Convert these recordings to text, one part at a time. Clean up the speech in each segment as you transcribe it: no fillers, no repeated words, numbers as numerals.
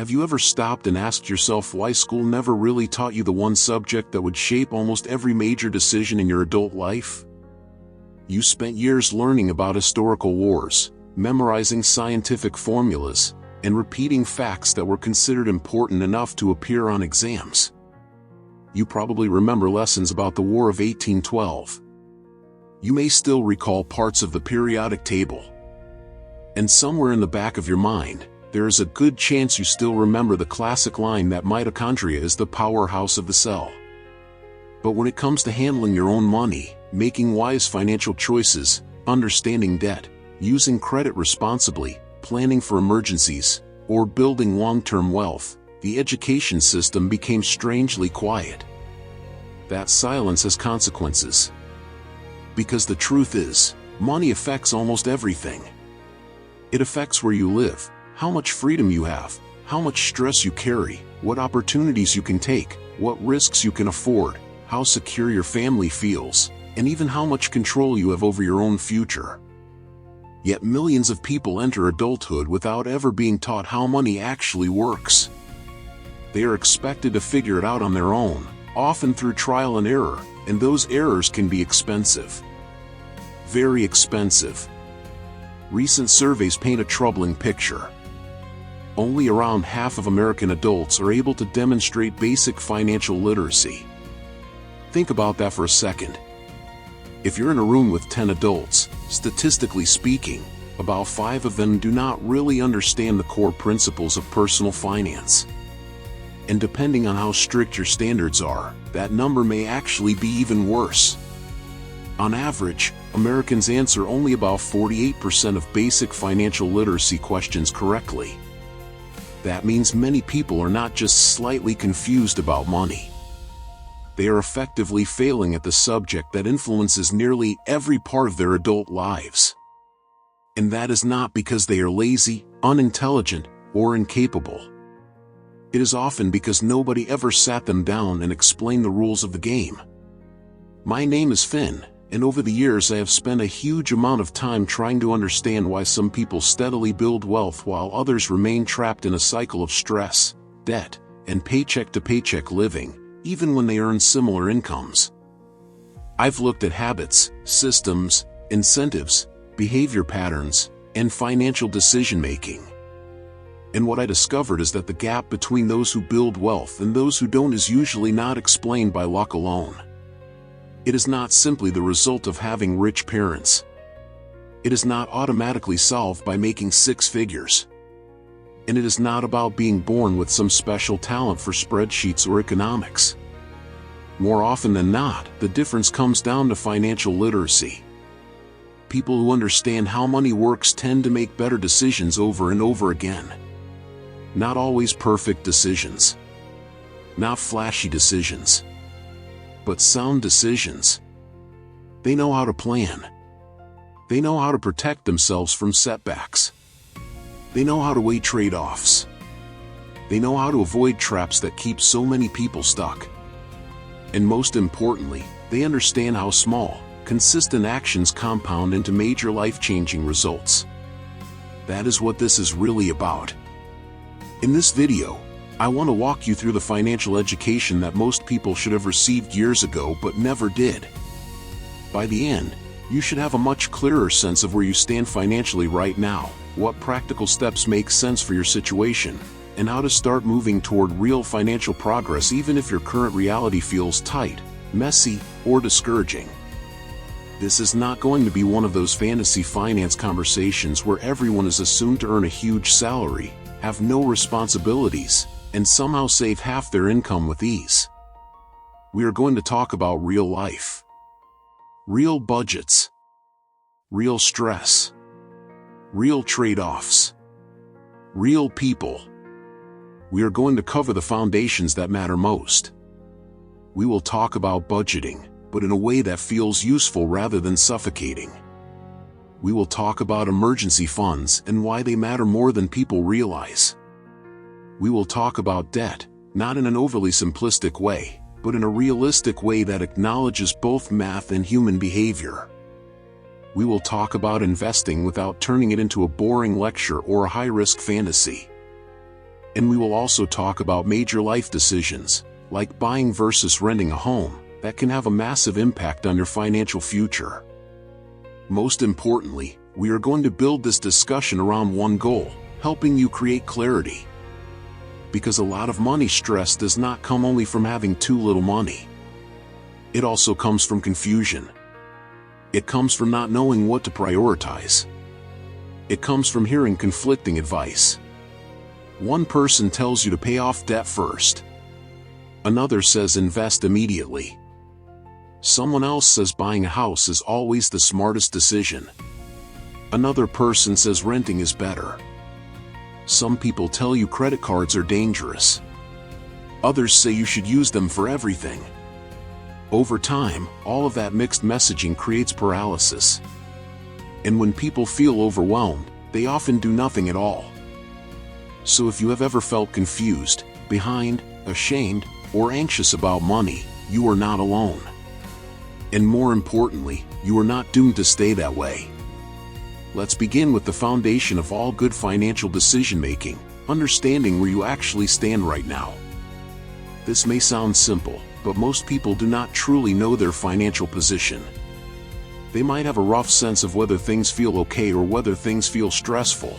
Have you ever stopped and asked yourself why school never really taught you the one subject that would shape almost every major decision in your adult life? You spent years learning about historical wars, memorizing scientific formulas, and repeating facts that were considered important enough to appear on exams. You probably remember lessons about the War of 1812. You may still recall parts of the periodic table. And somewhere in the back of your mind, there is a good chance you still remember the classic line that mitochondria is the powerhouse of the cell. But when it comes to handling your own money, making wise financial choices, understanding debt, using credit responsibly, planning for emergencies, or building long-term wealth, the education system became strangely quiet. That silence has consequences. Because the truth is, money affects almost everything. It affects where you live, how much freedom you have, how much stress you carry, what opportunities you can take, what risks you can afford, how secure your family feels, and even how much control you have over your own future. Yet millions of people enter adulthood without ever being taught how money actually works. They are expected to figure it out on their own, often through trial and error, and those errors can be expensive. Very expensive. Recent surveys paint a troubling picture. Only around half of American adults are able to demonstrate basic financial literacy. Think about that for a second. If you're in a room with 10 adults, statistically speaking, about 5 of them do not really understand the core principles of personal finance. And depending on how strict your standards are, that number may actually be even worse. On average, Americans answer only about 48% of basic financial literacy questions correctly. That means many people are not just slightly confused about money. They are effectively failing at the subject that influences nearly every part of their adult lives. And that is not because they are lazy, unintelligent, or incapable. It is often because nobody ever sat them down and explained the rules of the game. My name is Finn, and over the years I have spent a huge amount of time trying to understand why some people steadily build wealth while others remain trapped in a cycle of stress, debt, and paycheck-to-paycheck living, even when they earn similar incomes. I've looked at habits, systems, incentives, behavior patterns, and financial decision-making. And what I discovered is that the gap between those who build wealth and those who don't is usually not explained by luck alone. It is not simply the result of having rich parents. It is not automatically solved by making 6 figures. And it is not about being born with some special talent for spreadsheets or economics. More often than not, the difference comes down to financial literacy. People who understand how money works tend to make better decisions over and over again. Not always perfect decisions. Not flashy decisions. But sound decisions. They know how to plan. They know how to protect themselves from setbacks. They know how to weigh trade-offs. They know how to avoid traps that keep so many people stuck. And most importantly, they understand how small, consistent actions compound into major life-changing results. That is what this is really about. In this video, I want to walk you through the financial education that most people should have received years ago but never did. By the end, you should have a much clearer sense of where you stand financially right now, what practical steps make sense for your situation, and how to start moving toward real financial progress even if your current reality feels tight, messy, or discouraging. This is not going to be one of those fantasy finance conversations where everyone is assumed to earn a huge salary, have no responsibilities, and somehow save half their income with ease. We are going to talk about real life. Real budgets. Real stress. Real trade-offs. Real people. We are going to cover the foundations that matter most. We will talk about budgeting, but in a way that feels useful rather than suffocating. We will talk about emergency funds and why they matter more than people realize. We will talk about debt, not in an overly simplistic way, but in a realistic way that acknowledges both math and human behavior. We will talk about investing without turning it into a boring lecture or a high-risk fantasy. And we will also talk about major life decisions, like buying versus renting a home, that can have a massive impact on your financial future. Most importantly, we are going to build this discussion around one goal: helping you create clarity. Because a lot of money stress does not come only from having too little money. It also comes from confusion. It comes from not knowing what to prioritize. It comes from hearing conflicting advice. One person tells you to pay off debt first. Another says invest immediately. Someone else says buying a house is always the smartest decision. Another person says renting is better. Some people tell you credit cards are dangerous. Others say you should use them for everything. Over time, all of that mixed messaging creates paralysis. And when people feel overwhelmed, they often do nothing at all. So if you have ever felt confused, behind, ashamed, or anxious about money, you are not alone. And more importantly, you are not doomed to stay that way. Let's begin with the foundation of all good financial decision-making: understanding where you actually stand right now. This may sound simple, but most people do not truly know their financial position. They might have a rough sense of whether things feel okay or whether things feel stressful.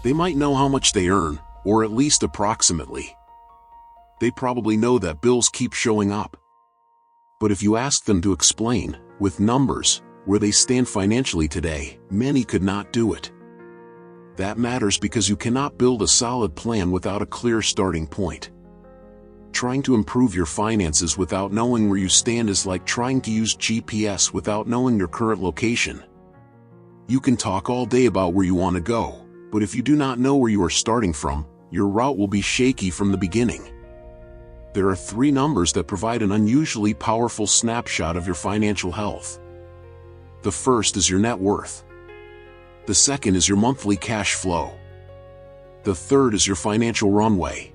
They might know how much they earn, or at least approximately. They probably know that bills keep showing up. But if you ask them to explain, with numbers, where they stand financially today, many could not do it. That matters because you cannot build a solid plan without a clear starting point. Trying to improve your finances without knowing where you stand is like trying to use GPS without knowing your current location. You can talk all day about where you want to go, but if you do not know where you are starting from, your route will be shaky from the beginning. There are 3 numbers that provide an unusually powerful snapshot of your financial health. The first is your net worth. The second is your monthly cash flow. The third is your financial runway.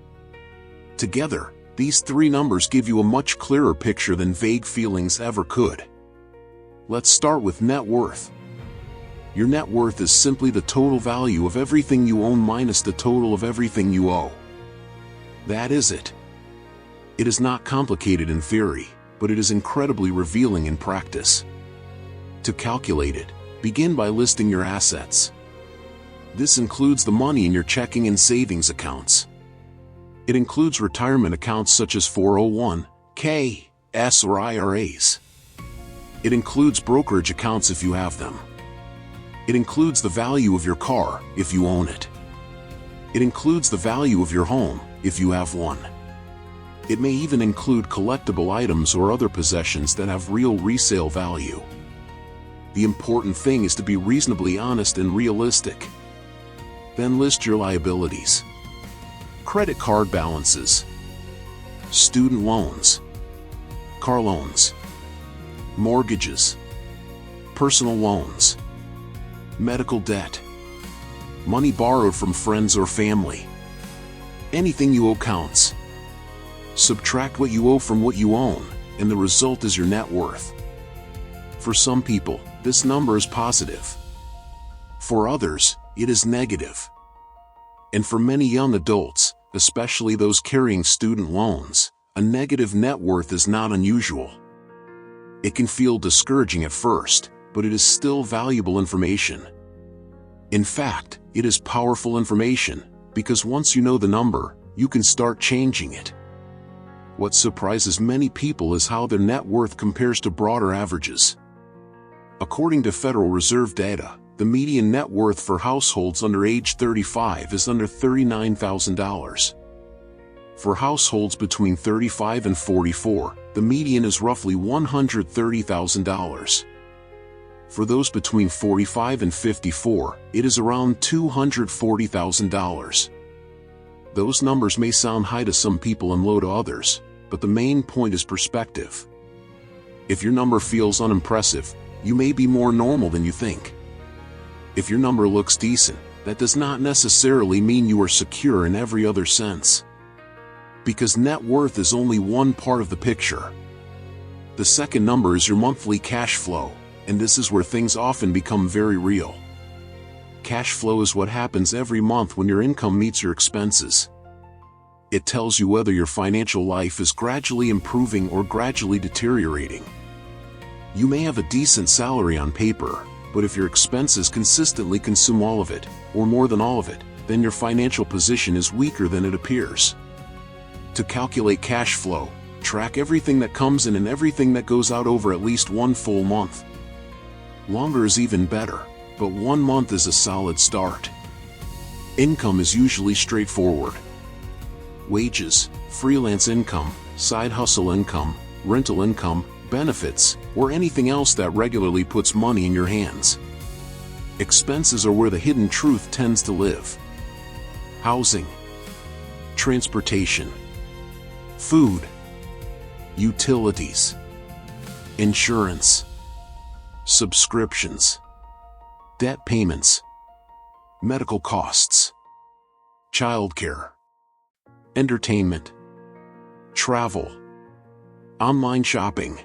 Together, these 3 numbers give you a much clearer picture than vague feelings ever could. Let's start with net worth. Your net worth is simply the total value of everything you own minus the total of everything you owe. That is it. It is not complicated in theory, but it is incredibly revealing in practice. To calculate it, begin by listing your assets. This includes the money in your checking and savings accounts. It includes retirement accounts such as 401(k), S or IRAs. It includes brokerage accounts if you have them. It includes the value of your car, if you own it. It includes the value of your home, if you have one. It may even include collectible items or other possessions that have real resale value. The important thing is to be reasonably honest and realistic. Then list your liabilities. Credit card balances, student loans, car loans, mortgages, personal loans, medical debt, money borrowed from friends or family. Anything you owe counts. Subtract what you owe from what you own, and the result is your net worth. For some people, this number is positive. For others, it is negative. And for many young adults, especially those carrying student loans, a negative net worth is not unusual. It can feel discouraging at first, but it is still valuable information. In fact, it is powerful information, because once you know the number, you can start changing it. What surprises many people is how their net worth compares to broader averages. According to Federal Reserve data, the median net worth for households under age 35 is under $39,000. For households between 35 and 44, the median is roughly $130,000. For those between 45 and 54, it is around $240,000. Those numbers may sound high to some people and low to others, but the main point is perspective. If your number feels unimpressive, you may be more normal than you think. If your number looks decent, that does not necessarily mean you are secure in every other sense. Because net worth is only one part of the picture. The second number is your monthly cash flow, and this is where things often become very real. Cash flow is what happens every month when your income meets your expenses. It tells you whether your financial life is gradually improving or gradually deteriorating. You may have a decent salary on paper, but if your expenses consistently consume all of it, or more than all of it, then your financial position is weaker than it appears. To calculate cash flow, track everything that comes in and everything that goes out over at least one full month. Longer is even better, but 1 month is a solid start. Income is usually straightforward. Wages, freelance income, side hustle income, rental income, benefits, or anything else that regularly puts money in your hands. Expenses are where the hidden truth tends to live. Housing, transportation, food, utilities, insurance, subscriptions, debt payments, medical costs, childcare, entertainment, travel, online shopping,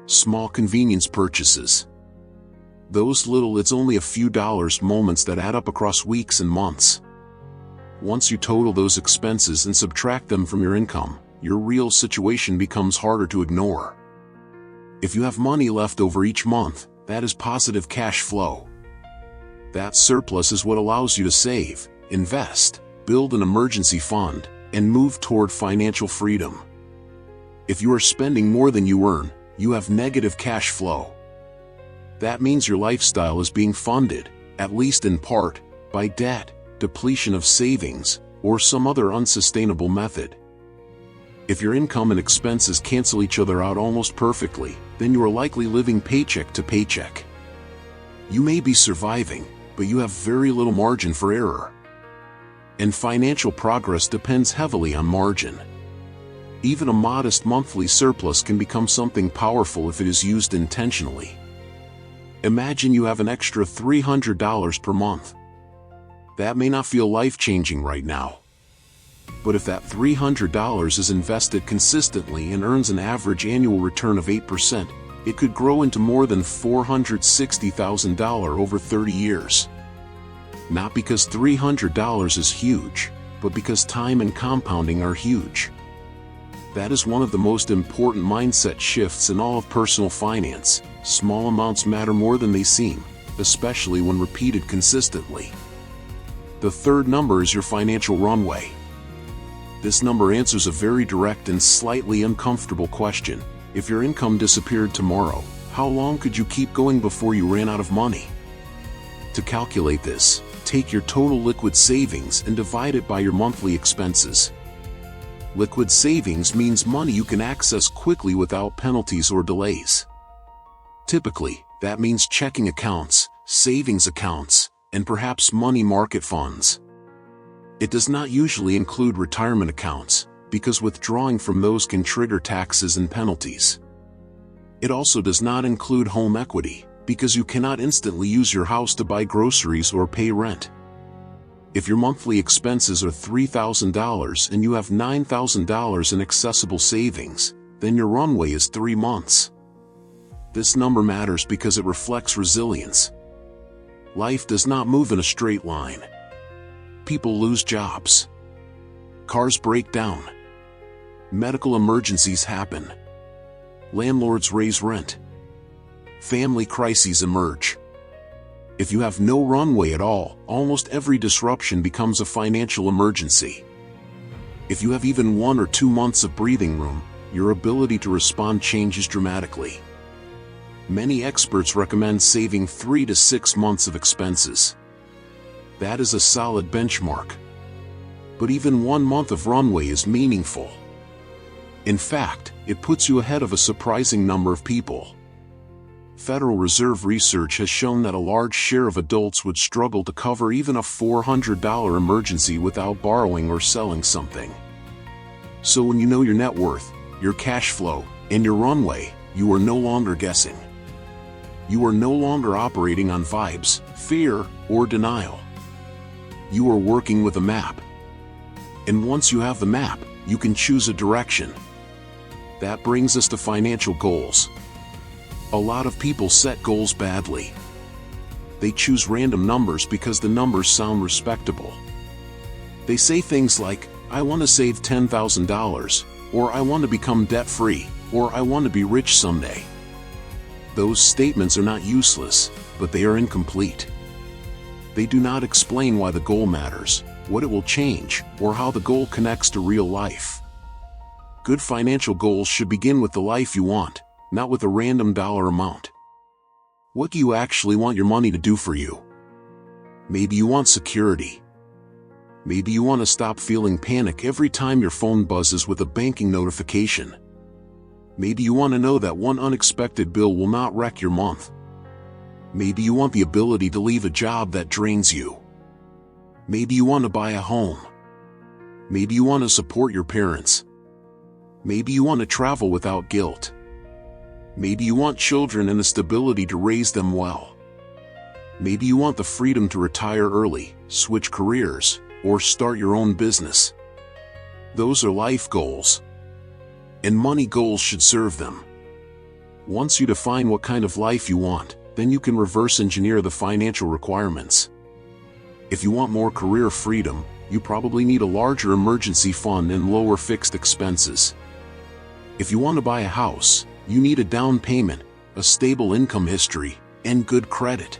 small convenience purchases. Those little it's only a few dollars moments that add up across weeks and months. Once you total those expenses and subtract them from your income, your real situation becomes harder to ignore. If you have money left over each month, that is positive cash flow. That surplus is what allows you to save, invest, build an emergency fund, and move toward financial freedom. If you are spending more than you earn, you have negative cash flow. That means your lifestyle is being funded, at least in part, by debt, depletion of savings, or some other unsustainable method. If your income and expenses cancel each other out almost perfectly, then you are likely living paycheck to paycheck. You may be surviving, but you have very little margin for error. And financial progress depends heavily on margin. Even a modest monthly surplus can become something powerful if it is used intentionally. Imagine you have an extra $300 per month. That may not feel life-changing right now. But if that $300 is invested consistently and earns an average annual return of 8%, it could grow into more than $460,000 over 30 years. Not because $300 is huge, but because time and compounding are huge. That is one of the most important mindset shifts in all of personal finance. Small amounts matter more than they seem, especially when repeated consistently. The third number is your financial runway. This number answers a very direct and slightly uncomfortable question. If your income disappeared tomorrow, how long could you keep going before you ran out of money? To calculate this, take your total liquid savings and divide it by your monthly expenses. Liquid savings means money you can access quickly without penalties or delays. Typically, that means checking accounts, savings accounts, and perhaps money market funds. It does not usually include retirement accounts, because withdrawing from those can trigger taxes and penalties. It also does not include home equity, because you cannot instantly use your house to buy groceries or pay rent. If your monthly expenses are $3,000 and you have $9,000 in accessible savings, then your runway is 3 months. This number matters because it reflects resilience. Life does not move in a straight line. People lose jobs. Cars break down. Medical emergencies happen. Landlords raise rent. Family crises emerge. If you have no runway at all, almost every disruption becomes a financial emergency. If you have even 1 or 2 months of breathing room, your ability to respond changes dramatically. Many experts recommend saving 3 to 6 months of expenses. That is a solid benchmark. But even 1 month of runway is meaningful. In fact, it puts you ahead of a surprising number of people. Federal Reserve research has shown that a large share of adults would struggle to cover even a $400 emergency without borrowing or selling something. So when you know your net worth, your cash flow, and your runway, you are no longer guessing. You are no longer operating on vibes, fear, or denial. You are working with a map. And once you have the map, you can choose a direction. That brings us to financial goals. A lot of people set goals badly. they choose random numbers because the numbers sound respectable. They say things like, I want to save $10,000, or I want to become debt-free, or I want to be rich someday. Those statements are not useless, but they are incomplete. They do not explain why the goal matters, what it will change, or how the goal connects to real life. Good financial goals should begin with the life you want, not with a random dollar amount. What do you actually want your money to do for you? Maybe you want security. Maybe you want to stop feeling panic every time your phone buzzes with a banking notification. Maybe you want to know that one unexpected bill will not wreck your month. Maybe you want the ability to leave a job that drains you. Maybe you want to buy a home. Maybe you want to support your parents. Maybe you want to travel without guilt. Maybe you want children and the stability to raise them well. Maybe you want the freedom to retire early, switch careers, or start your own business. Those are life goals. And money goals should serve them. Once you define what kind of life you want, then you can reverse engineer the financial requirements. If you want more career freedom, you probably need a larger emergency fund and lower fixed expenses. If you want to buy a house, you need a down payment, a stable income history, and good credit.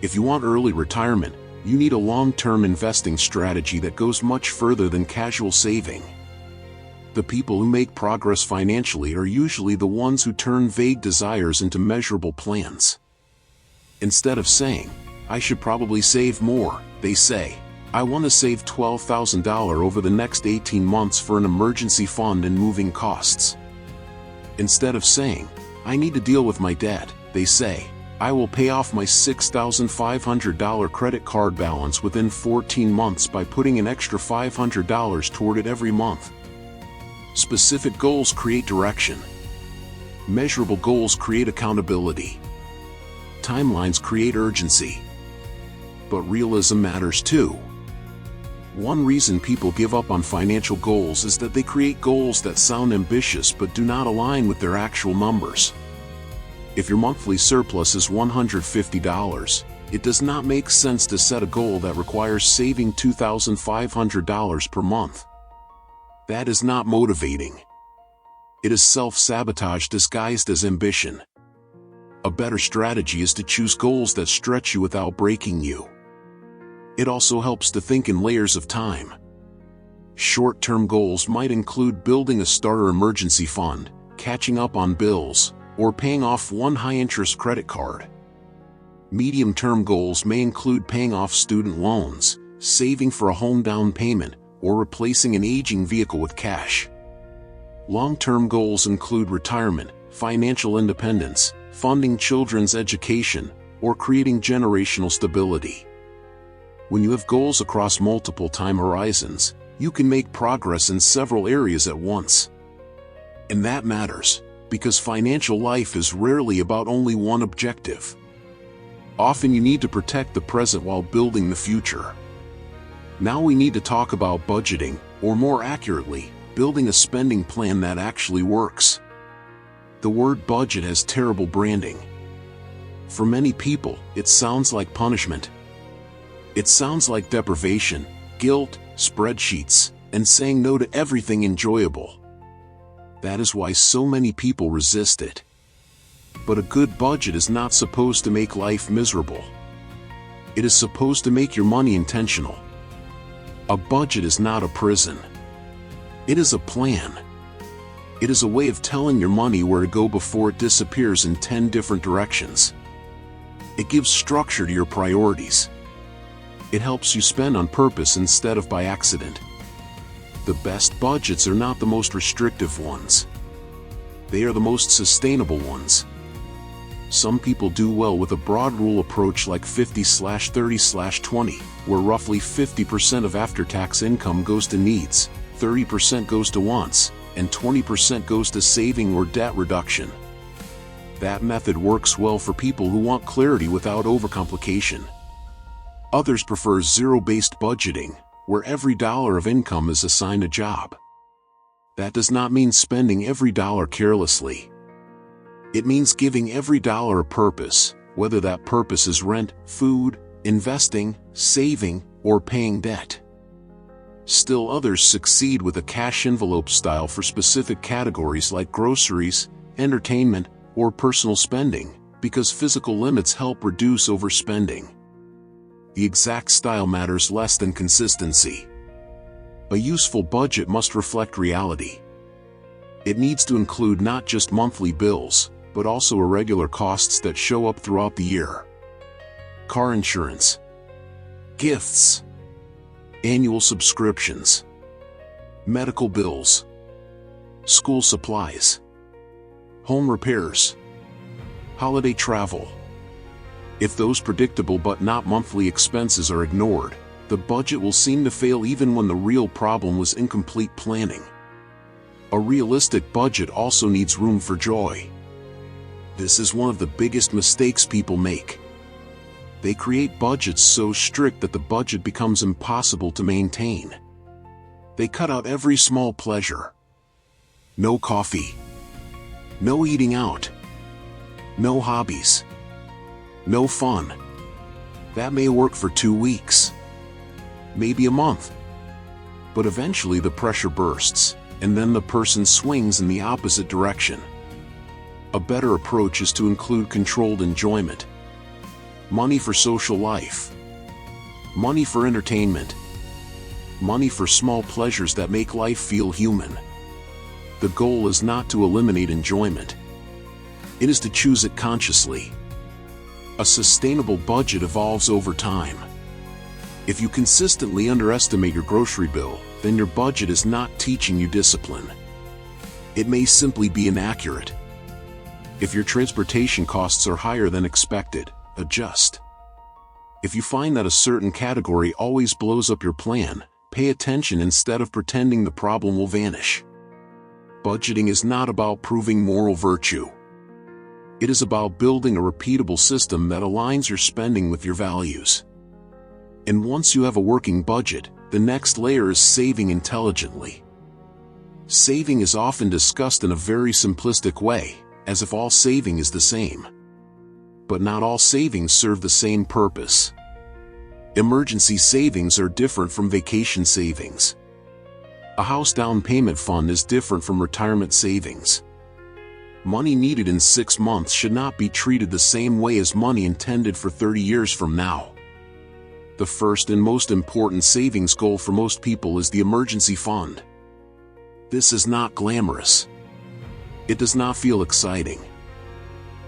If you want early retirement, you need a long-term investing strategy that goes much further than casual saving. The people who make progress financially are usually the ones who turn vague desires into measurable plans. Instead of saying, I should probably save more, they say, I want to save $12,000 over the next 18 months for an emergency fund and moving costs. Instead of saying, I need to deal with my debt, they say, I will pay off my $6,500 credit card balance within 14 months by putting an extra $500 toward it every month. Specific goals create direction. Measurable goals create accountability. Timelines create urgency. But realism matters too. One reason people give up on financial goals is that they create goals that sound ambitious but do not align with their actual numbers. If your monthly surplus is $150, it does not make sense to set a goal that requires saving $2,500 per month. That is not motivating. It is self-sabotage disguised as ambition. A better strategy is to choose goals that stretch you without breaking you. It also helps to think in layers of time. Short-term goals might include building a starter emergency fund, catching up on bills, or paying off one high-interest credit card. Medium-term goals may include paying off student loans, saving for a home down payment, or replacing an aging vehicle with cash. Long-term goals include retirement, financial independence, funding children's education, or creating generational stability. When you have goals across multiple time horizons, you can make progress in several areas at once. And that matters, because financial life is rarely about only one objective. Often you need to protect the present while building the future. Now we need to talk about budgeting, or more accurately, building a spending plan that actually works. The word budget has terrible branding. For many people, it sounds like punishment. It sounds like deprivation, guilt, spreadsheets, and saying no to everything enjoyable. That is why so many people resist it. But a good budget is not supposed to make life miserable. It is supposed to make your money intentional. A budget is not a prison. It is a plan. It is a way of telling your money where to go before it disappears in 10 different directions. It gives structure to your priorities. It helps you spend on purpose instead of by accident. The best budgets are not the most restrictive ones. They are the most sustainable ones. Some people do well with a broad rule approach like 50/30/20, where roughly 50% of after-tax income goes to needs, 30% goes to wants, and 20% goes to saving or debt reduction. That method works well for people who want clarity without overcomplication. Others prefer zero-based budgeting, where every dollar of income is assigned a job. That does not mean spending every dollar carelessly. It means giving every dollar a purpose, whether that purpose is rent, food, investing, saving, or paying debt. Still others succeed with a cash envelope style for specific categories like groceries, entertainment, or personal spending, because physical limits help reduce overspending. The exact style matters less than consistency. A useful budget must reflect reality. It needs to include not just monthly bills, but also irregular costs that show up throughout the year. Car insurance, gifts, annual subscriptions, medical bills, school supplies, home repairs, holiday travel. If those predictable but not monthly expenses are ignored, the budget will seem to fail even when the real problem was incomplete planning. A realistic budget also needs room for joy. This is one of the biggest mistakes people make. They create budgets so strict that the budget becomes impossible to maintain. They cut out every small pleasure. No coffee. No eating out. No hobbies. No fun. That may work for 2 weeks. Maybe a month. But eventually the pressure bursts, and then the person swings in the opposite direction. A better approach is to include controlled enjoyment. Money for social life. Money for entertainment. Money for small pleasures that make life feel human. The goal is not to eliminate enjoyment. It is to choose it consciously. A sustainable budget evolves over time. If you consistently underestimate your grocery bill, then your budget is not teaching you discipline. It may simply be inaccurate. If your transportation costs are higher than expected, adjust. If you find that a certain category always blows up your plan, pay attention instead of pretending the problem will vanish. Budgeting is not about proving moral virtue. It is about building a repeatable system that aligns your spending with your values. And once you have a working budget, the next layer is saving intelligently. Saving is often discussed in a very simplistic way, as if all saving is the same. But not all savings serve the same purpose. Emergency savings are different from vacation savings. A house down payment fund is different from retirement savings. Money needed in 6 months should not be treated the same way as money intended for 30 years from now. The first and most important savings goal for most people is the emergency fund. This is not glamorous. It does not feel exciting.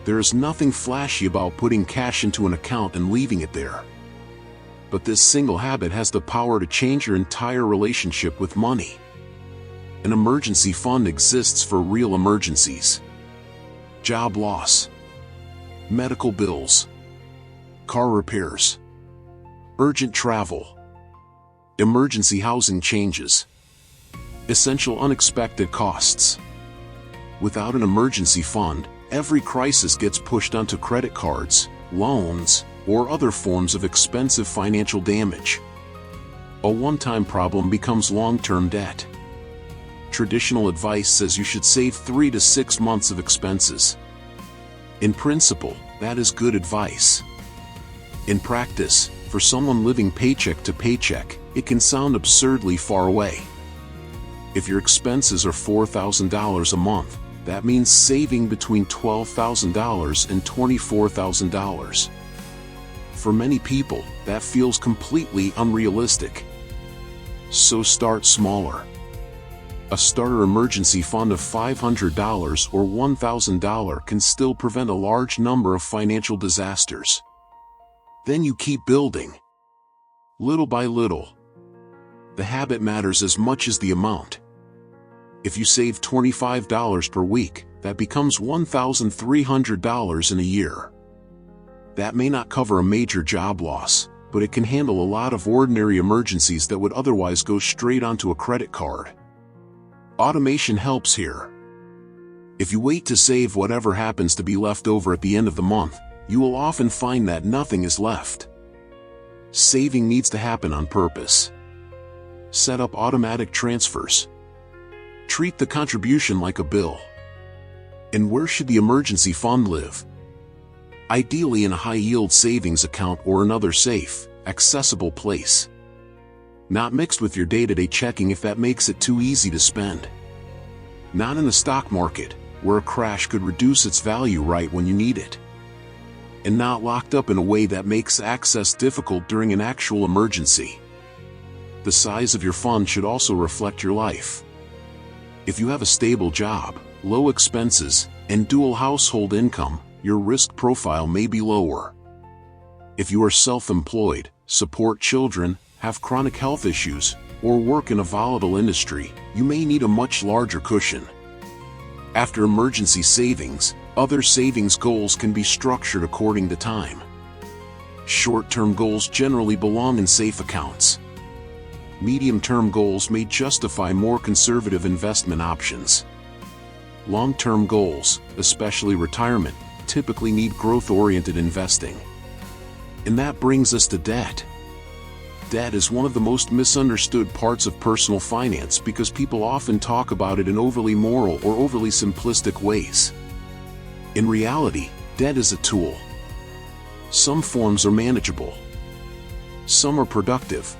There is nothing flashy about putting cash into an account and leaving it there. But this single habit has the power to change your entire relationship with money. An emergency fund exists for real emergencies. Job loss, medical bills, car repairs, urgent travel, emergency housing changes, essential unexpected costs. Without an emergency fund, every crisis gets pushed onto credit cards, loans, or other forms of expensive financial damage. A one-time problem becomes long-term debt. Traditional advice says you should save 3 to 6 months of expenses. In principle, that is good advice. In practice, for someone living paycheck to paycheck, it can sound absurdly far away. If your expenses are $4,000 a month, that means saving between $12,000 and $24,000. For many people, that feels completely unrealistic. So start smaller. A starter emergency fund of $500 or $1,000 can still prevent a large number of financial disasters. Then you keep building. Little by little. The habit matters as much as the amount. If you save $25 per week, that becomes $1,300 in a year. That may not cover a major job loss, but it can handle a lot of ordinary emergencies that would otherwise go straight onto a credit card. Automation helps here. If you wait to save whatever happens to be left over at the end of the month, you will often find that nothing is left. Saving needs to happen on purpose. Set up automatic transfers. Treat the contribution like a bill. And where should the emergency fund live? ideally in a high-yield savings account or another safe, accessible place. Not mixed with your day-to-day checking if that makes it too easy to spend. Not in the stock market, where a crash could reduce its value right when you need it. And not locked up in a way that makes access difficult during an actual emergency. The size of your fund should also reflect your life. If you have a stable job, low expenses, and dual household income, your risk profile may be lower. If you are self-employed, support children, have chronic health issues, or work in a volatile industry, you may need a much larger cushion. After emergency savings, other savings goals can be structured according to time. Short-term goals generally belong in safe accounts. Medium-term goals may justify more conservative investment options. Long-term goals, especially retirement, typically need growth-oriented investing. And that brings us to debt. Debt is one of the most misunderstood parts of personal finance because people often talk about it in overly moral or overly simplistic ways. In reality, debt is a tool. Some forms are manageable. Some are productive.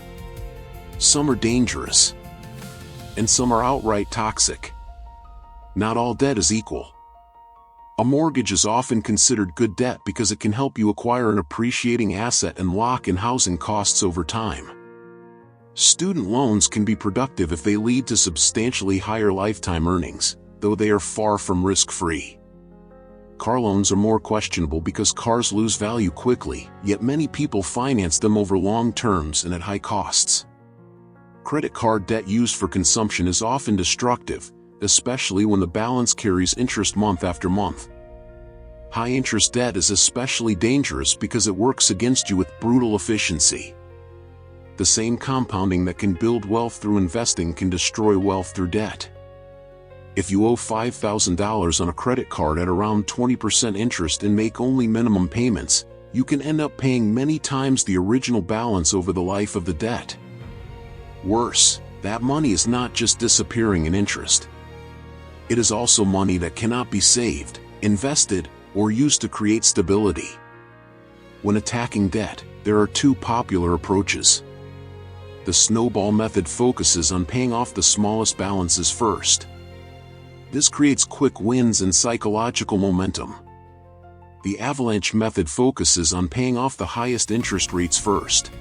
Some are dangerous. And some are outright toxic. Not all debt is equal. A mortgage is often considered good debt because it can help you acquire an appreciating asset and lock in housing costs over time. Student loans can be productive if they lead to substantially higher lifetime earnings, though they are far from risk-free. Car loans are more questionable because cars lose value quickly, yet many people finance them over long terms and at high costs. Credit card debt used for consumption is often destructive, especially when the balance carries interest month after month. High-interest debt is especially dangerous because it works against you with brutal efficiency. The same compounding that can build wealth through investing can destroy wealth through debt. If you owe $5,000 on a credit card at around 20% interest and make only minimum payments, you can end up paying many times the original balance over the life of the debt. Worse, that money is not just disappearing in interest. It is also money that cannot be saved, invested, or used to create stability. When attacking debt, there are two popular approaches. The snowball method focuses on paying off the smallest balances first. This creates quick wins and psychological momentum. The avalanche method focuses on paying off the highest interest rates first.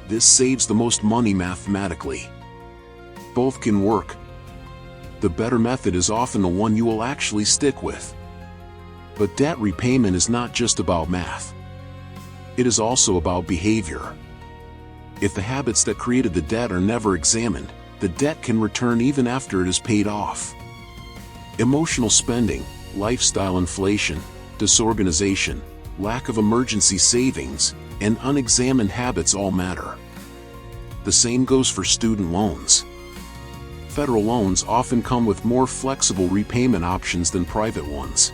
This saves the most money mathematically. Both can work. The better method is often the one you will actually stick with. But debt repayment is not just about math. It is also about behavior. If the habits that created the debt are never examined, the debt can return even after it is paid off. Emotional spending, lifestyle inflation, disorganization, lack of emergency savings, and unexamined habits all matter. The same goes for student loans. Federal loans often come with more flexible repayment options than private ones.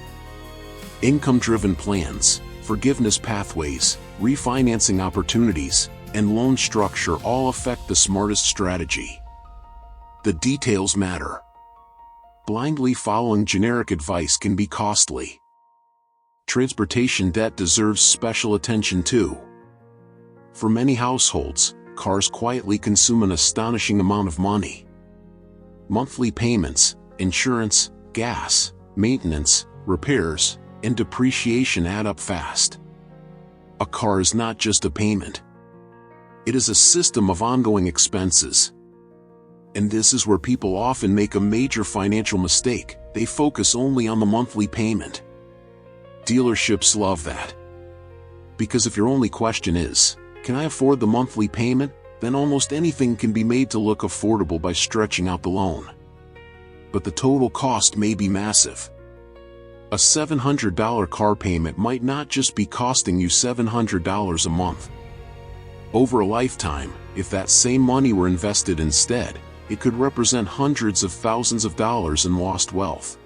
Income-driven plans, forgiveness pathways, refinancing opportunities, and loan structure all affect the smartest strategy. The details matter. Blindly following generic advice can be costly. Transportation debt deserves special attention too. For many households, cars quietly consume an astonishing amount of money. Monthly payments, insurance, gas, maintenance, repairs, and depreciation add up fast. A car is not just a payment. It is a system of ongoing expenses. And this is where people often make a major financial mistake. They focus only on the monthly payment. Dealerships love that. Because if your only question is, can I afford the monthly payment? Then almost anything can be made to look affordable by stretching out the loan. But the total cost may be massive. A $700 car payment might not just be costing you $700 a month. Over a lifetime, if that same money were invested instead, it could represent hundreds of thousands of dollars in lost wealth.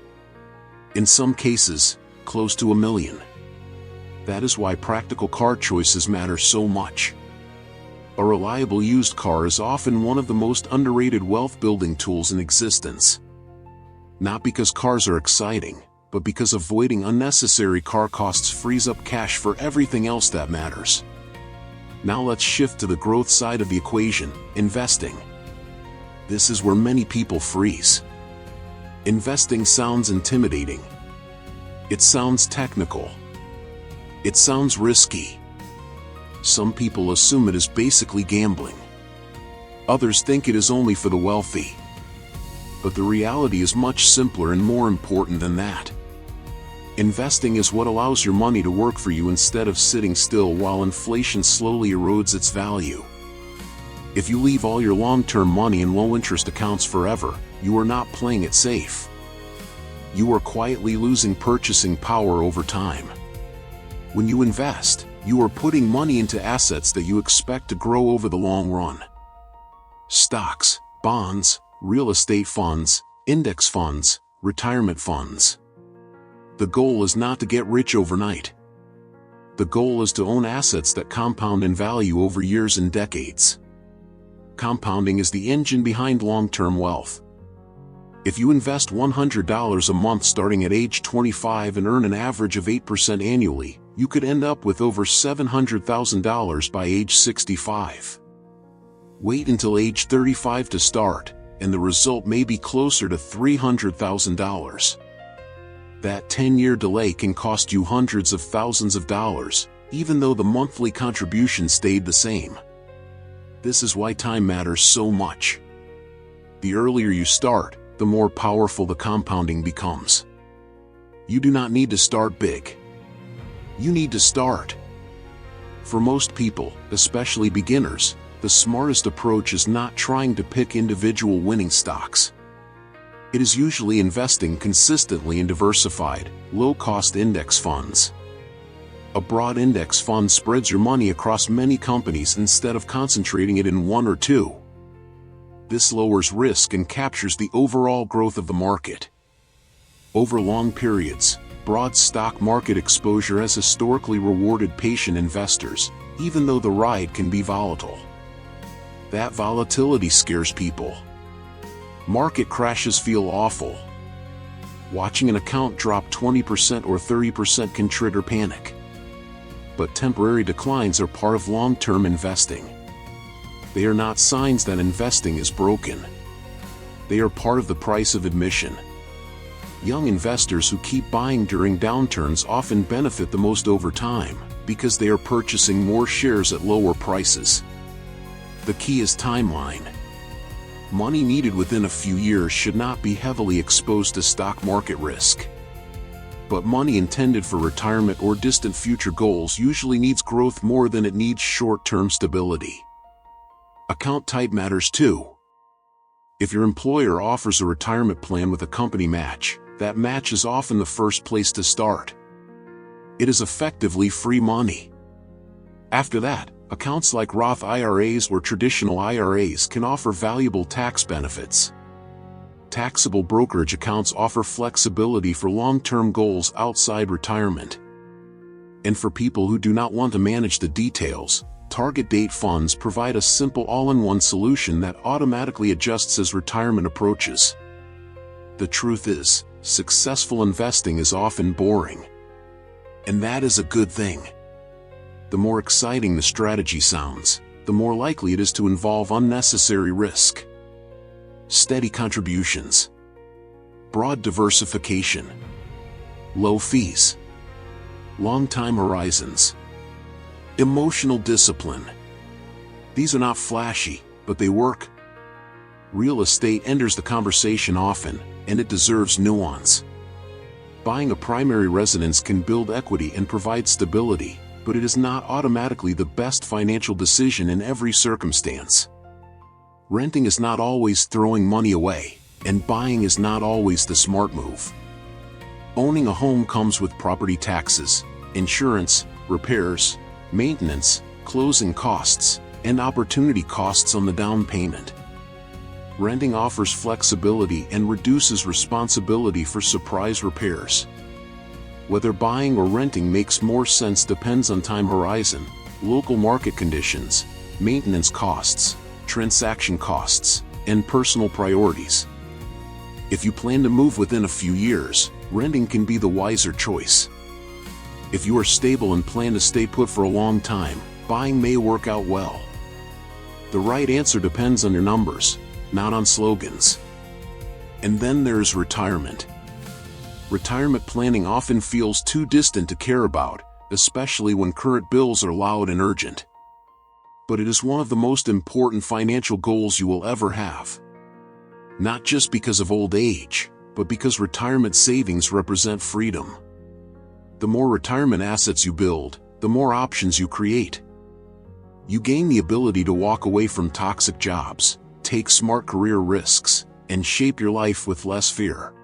In some cases, close to $1 million. That is why practical car choices matter so much. A reliable used car is often one of the most underrated wealth-building tools in existence. Not because cars are exciting, but because avoiding unnecessary car costs frees up cash for everything else that matters. Now let's shift to the growth side of the equation, investing. This is where many people freeze. Investing sounds intimidating. It sounds technical. It sounds risky. Some people assume it is basically gambling. Others think it is only for the wealthy. But the reality is much simpler and more important than that. Investing is what allows your money to work for you instead of sitting still while inflation slowly erodes its value. If you leave all your long-term money in low-interest accounts forever, you are not playing it safe. You are quietly losing purchasing power over time. When you invest, you are putting money into assets that you expect to grow over the long run. Stocks, bonds, real estate funds, index funds, retirement funds. The goal is not to get rich overnight. The goal is to own assets that compound in value over years and decades. Compounding is the engine behind long-term wealth. If you invest $100 a month starting at age 25 and earn an average of 8% annually, you could end up with over $700,000 by age 65. Wait until age 35 to start, and the result may be closer to $300,000. That 10-year delay can cost you hundreds of thousands of dollars, even though the monthly contribution stayed the same. This is why time matters so much. The earlier you start, the more powerful the compounding becomes. You do not need to start big. You need to start. For most people, especially beginners, the smartest approach is not trying to pick individual winning stocks. It is usually investing consistently in diversified, low-cost index funds. A broad index fund spreads your money across many companies instead of concentrating it in one or two. This lowers risk and captures the overall growth of the market. Over long periods, broad stock market exposure has historically rewarded patient investors, even though the ride can be volatile. That volatility scares people. Market crashes feel awful. Watching an account drop 20% or 30% can trigger panic. But temporary declines are part of long-term investing. They are not signs that investing is broken. They are part of the price of admission. Young investors who keep buying during downturns often benefit the most over time, because they are purchasing more shares at lower prices. The key is timeline. Money needed within a few years should not be heavily exposed to stock market risk. But money intended for retirement or distant future goals usually needs growth more than it needs short-term stability. Account type matters too. If your employer offers a retirement plan with a company match, that match is often the first place to start. It is effectively free money. After that, accounts like Roth IRAs or traditional IRAs can offer valuable tax benefits. Taxable brokerage accounts offer flexibility for long-term goals outside retirement. And for people who do not want to manage the details, target date funds provide a simple all-in-one solution that automatically adjusts as retirement approaches. The truth is, successful investing is often boring. And that is a good thing. The more exciting the strategy sounds, the more likely it is to involve unnecessary risk. Steady contributions. Broad diversification. Low fees. Long-time horizons. Emotional discipline. These are not flashy, but they work. Real estate enters the conversation often, and it deserves nuance. Buying a primary residence can build equity and provide stability, but it is not automatically the best financial decision in every circumstance. Renting is not always throwing money away, and buying is not always the smart move. Owning a home comes with property taxes, insurance, repairs, maintenance, closing costs, and opportunity costs on the down payment. Renting offers flexibility and reduces responsibility for surprise repairs. Whether buying or renting makes more sense depends on time horizon, local market conditions, maintenance costs, transaction costs, and personal priorities. If you plan to move within a few years, renting can be the wiser choice. If you are stable and plan to stay put for a long time, buying may work out well. The right answer depends on your numbers, not on slogans. And then there's retirement. Retirement planning often feels too distant to care about, especially when current bills are loud and urgent. But it is one of the most important financial goals you will ever have. Not just because of old age, but because retirement savings represent freedom. The more retirement assets you build, the more options you create. You gain the ability to walk away from toxic jobs, take smart career risks, and shape your life with less fear.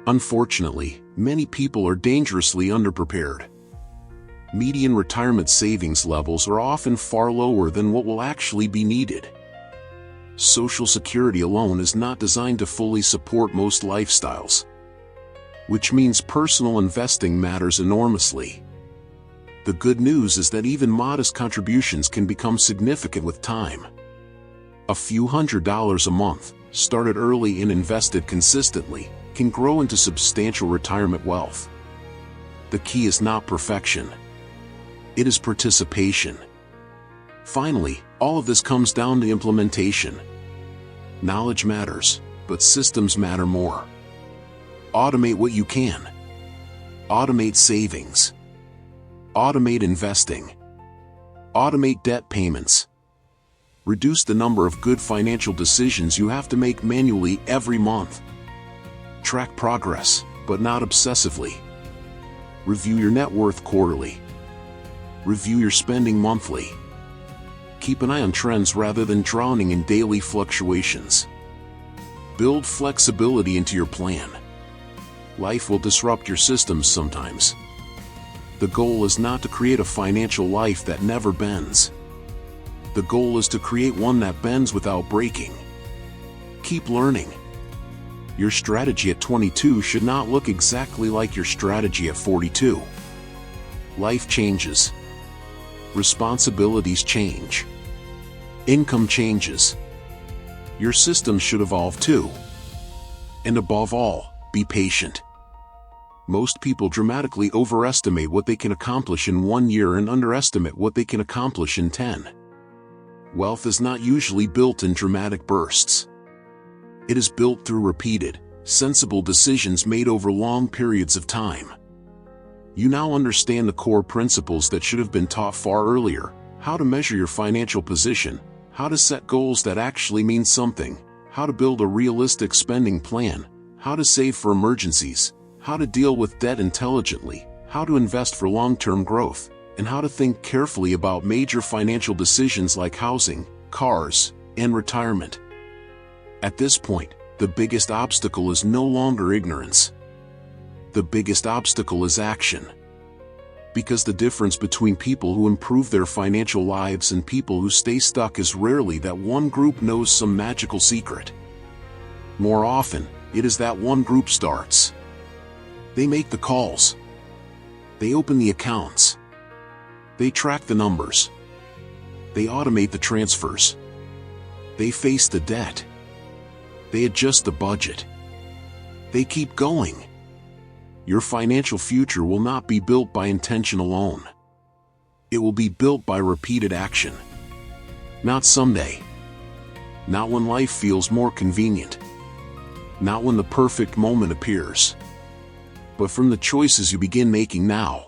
Unfortunately, many people are dangerously underprepared. Median retirement savings levels are often far lower than what will actually be needed. Social Security alone is not designed to fully support most lifestyles, which means personal investing matters enormously. The good news is that even modest contributions can become significant with time. A few $100s a month, started early and invested consistently, can grow into substantial retirement wealth. The key is not perfection. It is participation. Finally, all of this comes down to implementation. Knowledge matters, but systems matter more. Automate what you can. Automate savings. Automate investing. Automate debt payments. Reduce the number of good financial decisions you have to make manually every month. Track progress, but not obsessively. Review your net worth quarterly. Review your spending monthly. Keep an eye on trends rather than drowning in daily fluctuations. Build flexibility into your plan. Life will disrupt your systems sometimes. The goal is not to create a financial life that never bends. The goal is to create one that bends without breaking. Keep learning. Your strategy at 22 should not look exactly like your strategy at 42. Life changes. Responsibilities change. Income changes. Your systems should evolve too. And above all, be patient. Most people dramatically overestimate what they can accomplish in 1 year and underestimate what they can accomplish in 10. Wealth is not usually built in dramatic bursts. It is built through repeated, sensible decisions made over long periods of time. You now understand the core principles that should have been taught far earlier: how to measure your financial position, how to set goals that actually mean something, how to build a realistic spending plan, how to save for emergencies, how to deal with debt intelligently, how to invest for long-term growth, and how to think carefully about major financial decisions like housing, cars, and retirement. At this point, the biggest obstacle is no longer ignorance. The biggest obstacle is action. Because the difference between people who improve their financial lives and people who stay stuck is rarely that one group knows some magical secret. More often, it is that one group starts. They make the calls. They open the accounts. They track the numbers. They automate the transfers. They face the debt. They adjust the budget. They keep going. Your financial future will not be built by intention alone. It will be built by repeated action. Not someday. Not when life feels more convenient. Not when the perfect moment appears. But from the choices you begin making now.